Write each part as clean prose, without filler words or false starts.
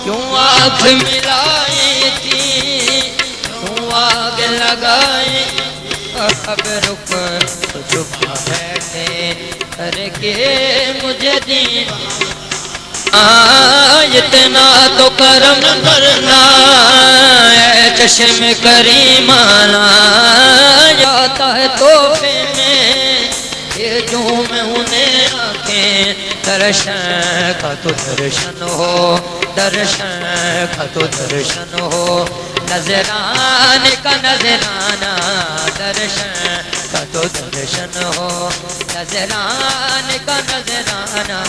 क्यों आँख मिलाई थी, क्यों आग लगाई, अब रुक चुप बैठे करके मुझे दी। इतना तो करम करना है चश्म करीमाना, जाता है तोहफे में ये जो मैं उन्हें आंखें, दर्शन का तो दर्शन हो, दर्शन का तो दर्शन हो, नजराने का नजराना, दर्शन का तो दर्शन हो, नजराने का नजराना।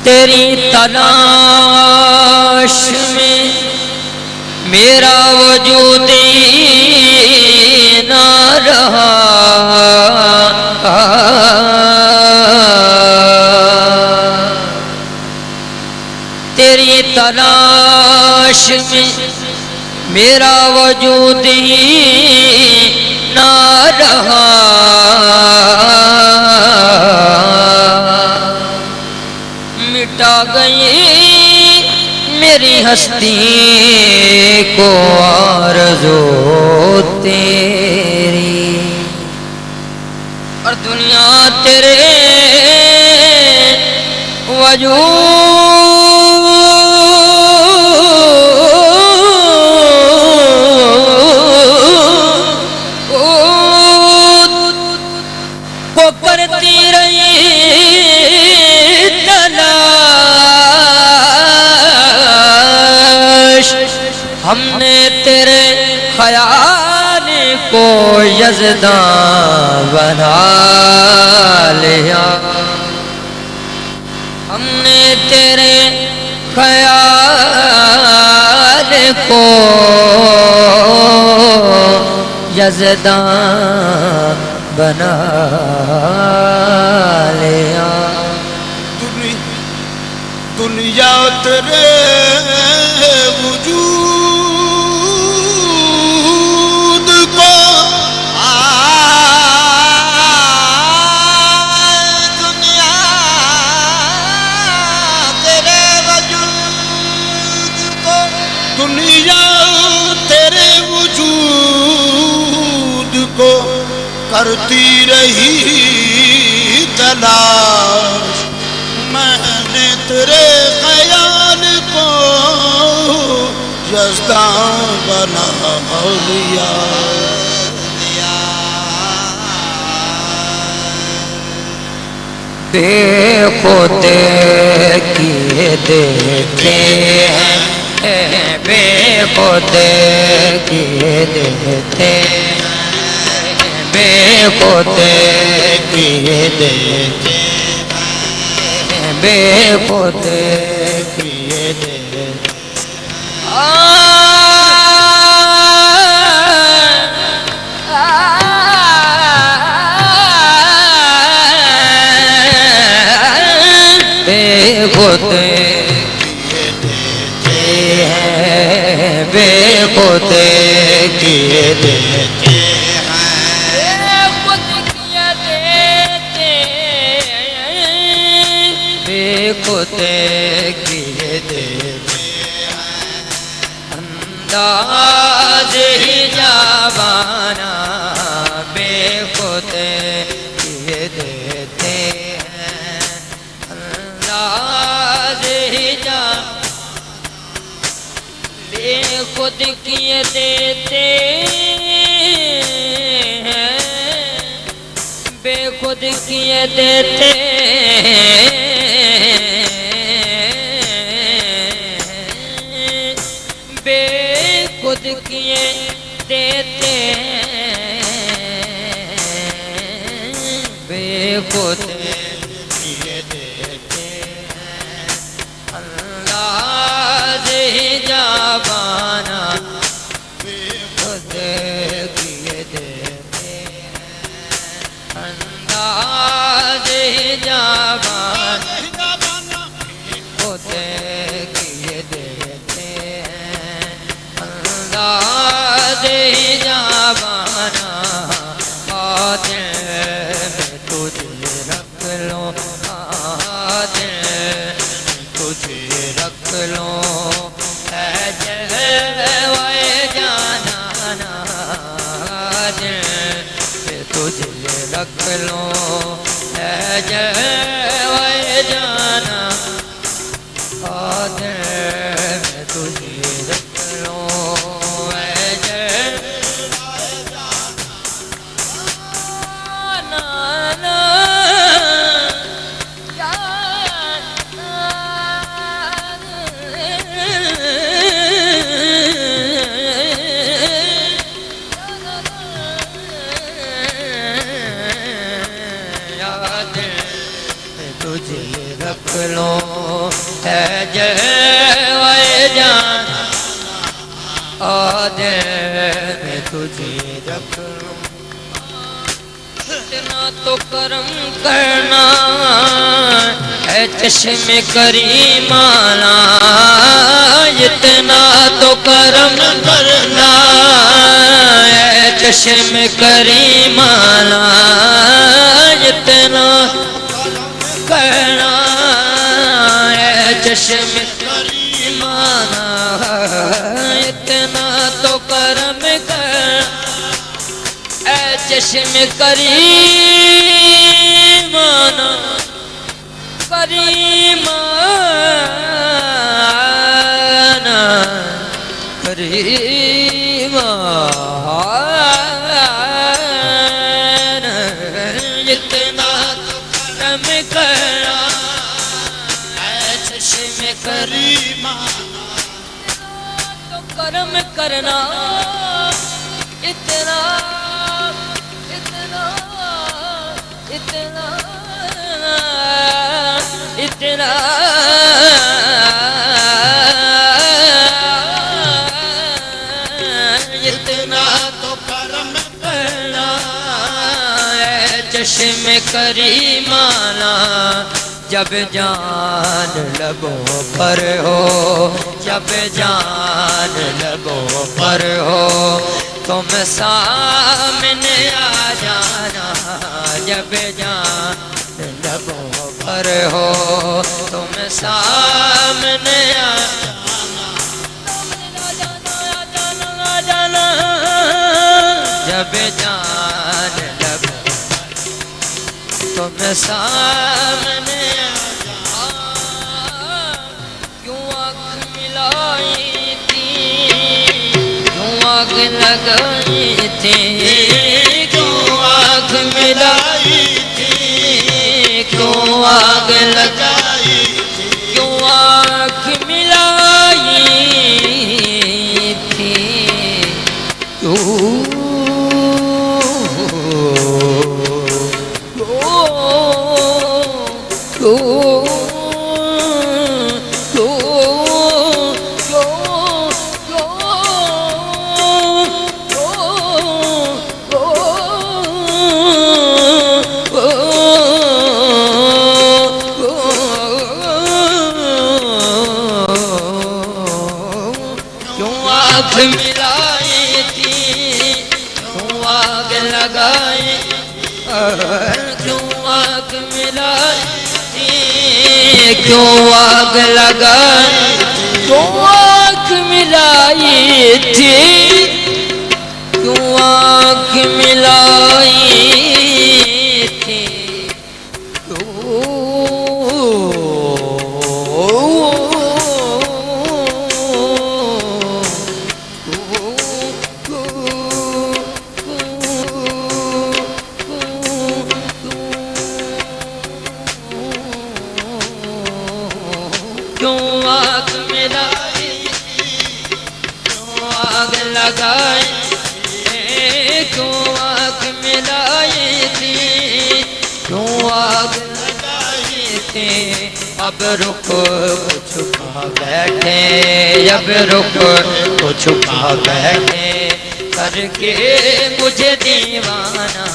तेरी तलाश में मेरा वजूद ना रहा, तेरी तलाश में मेरा वजूद ना रहा, मिटा गई मेरी हस्ती को आरज़ू तेरी, और दुनिया तेरे वजूद को करती रही हमने तेरे ख्याल को यज़दां बना लिया, हमने तेरे ख्याल को यज़दां बना लिया। दुनिया तेरे वजूद को दुनिया तेरे वजूद को, दुनिया तेरे वजूद को करती रही तलाश, मैंने तेरे ख्याल को यज़दां बना लिया। बेखुदे किए देते हैं, बेखुदे किए देते हैं, बेखुदे किए देते हैं, बेखुदे किए देते बेखुदे किए देते हैं, बेखुदे किए देते हैं, बेखुदे किए देते हैं, अंदाज़ ही जावाना बेखुद किए देते हैं, बेखुद किए देते बेखुद किए देते बेखुद किए देते अंदाज़ जाबाना बेखुद किए देते अंदाज़ जाबाना बेखुद किए देते अंदाज़ जाबाना तुझे रख लो तुझे रख लो जलवाए जाना तुझे रख लो जलवाए जाना तुझे रख लो तुझे रख लो है जलवाए जाना मैं तुझे रख लो इतना तो करम करना है चश्मे करीमाना इतना तो करम करना है चश्मे करीमाना इतना करना है चश्मे करीमाना इतना तो करम करना है चश्मे करीमाना करीमाना करीमाना इतना करम करना चश्मे करीमाना तो करम करना इतना इतना इतना इतना इतना तो करम करना चश्मे करीमाना जब जान लबों पर हो जब जान लबों पर हो तुम सामने आ जाना जब जान लबों पर हो तुम सामने आ जाना जब जान लबों तुम सामने क्यों आँख मिलाई थी क्यों आग लगाई थी क्यों आँख मिलाई थी क्यों आग लगाई थी क्यों आँख मिलाई थी क्यों मिलाई थी क्यों आग लगाई क्यों आग मिलाई थी क्यों आग लगाई क्यों आग मिलाई थी क्यों आग मिलाई थी थी, अब रुख को छुपा बैठे, अब रुख को छुपा बैठे करके मुझे दीवाना,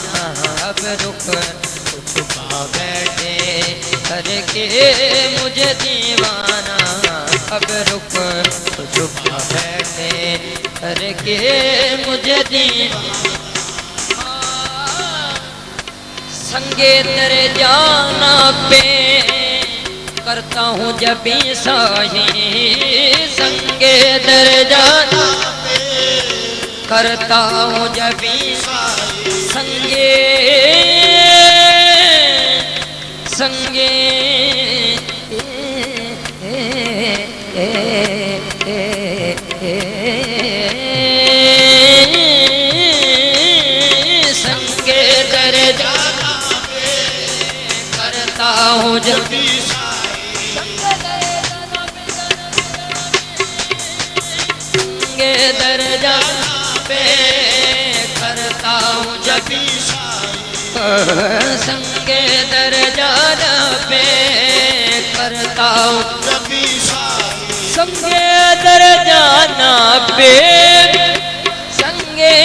अब रुख को छुपा बैठे करके मुझे दीवाना, अब रुख को छुपा बैठे करके मुझे दीवाना। संगे तेरे जाना पे करता हूँ जब भी साही, संगे तेरे जाना पे करता हूँ जब भी संगे संगे संगे तेरे जाना पे करता हूँ जब भी संगे तेरे जाना पे करता हूँ जब भी संगे दरजाना पे करता हूँ जब भी संगे दरजाना पे संगे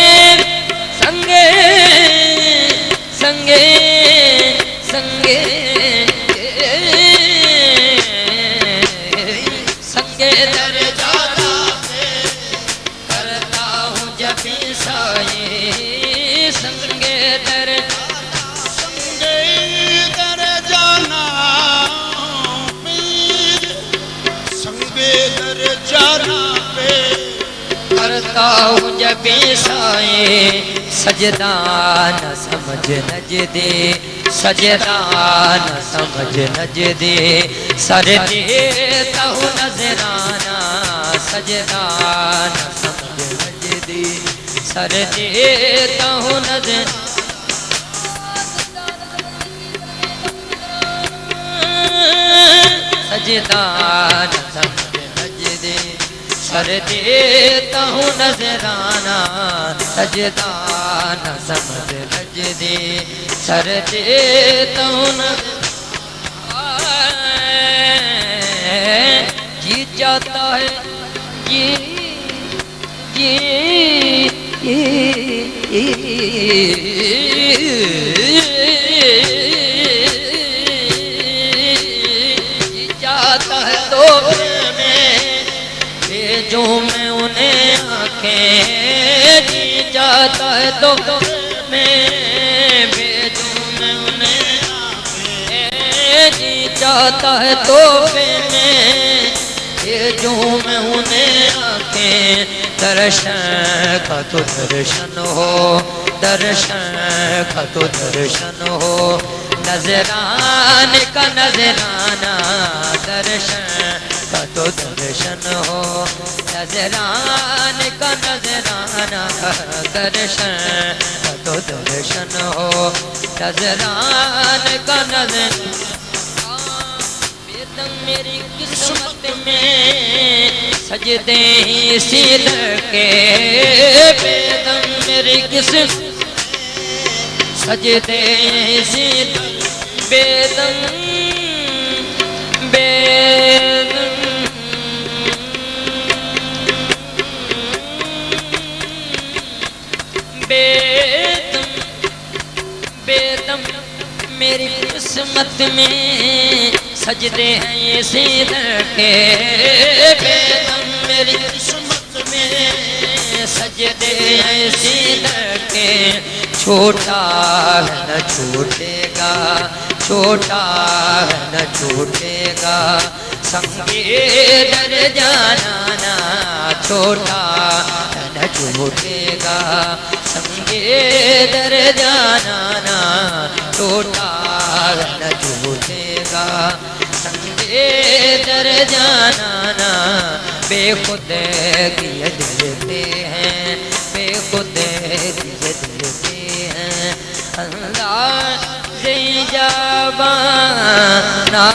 संगे संगे संगे संगे दरजाना पे करता हूँ जब भी साई, संगे दर करता हूँ जब भी साए, सजदा न समझ नज दे, सजदा न समझ नज दे, सर देता हूँ नजराना, सजदा न समझ नज दे, सर देता हूँ नजर सजदा न समझ नज दे, सर देता हूँ नजराना, सजदा न समझ नज दे, सर देता हूँ जी जाता है जी जाता है तो जो मैं उन्हें आंखें, जी जाता है तो मैं भेजूं मैं उन्हें आंखें, जी जाता है तो मैं भेजूं मैं उन्हें आंखें, दर्शन का तो दर्शन हो, दर्शन का तो दर्शन हो, नजराने का नजराना, दर्शन का तो दर्शन हो, नजराने का नजराना, दर्शन का तो दर्शन हो, नजराने का नजर बेदम मेरी किस्मत में सजदे ही सिर के, बेदम मेरी किस्मत सजदे ही सिर, बेदम बेदम बेदम बेदम मेरी किस्मत में सजदे हैं ये सिर के, बेदम मेरी किस्मत में सजदे हैं सिर के, छोटा है न छूटेगा, छोटा है न छूटेगा, संगे दर जाना, छोटा है न छूटेगा, संगे दर जाना, छोटा है न छूटेगा, संगे दर जाना, बेखुद किए दिलते हैं, बेखुद किए दिलते हैं, अल्लाह से जाबाना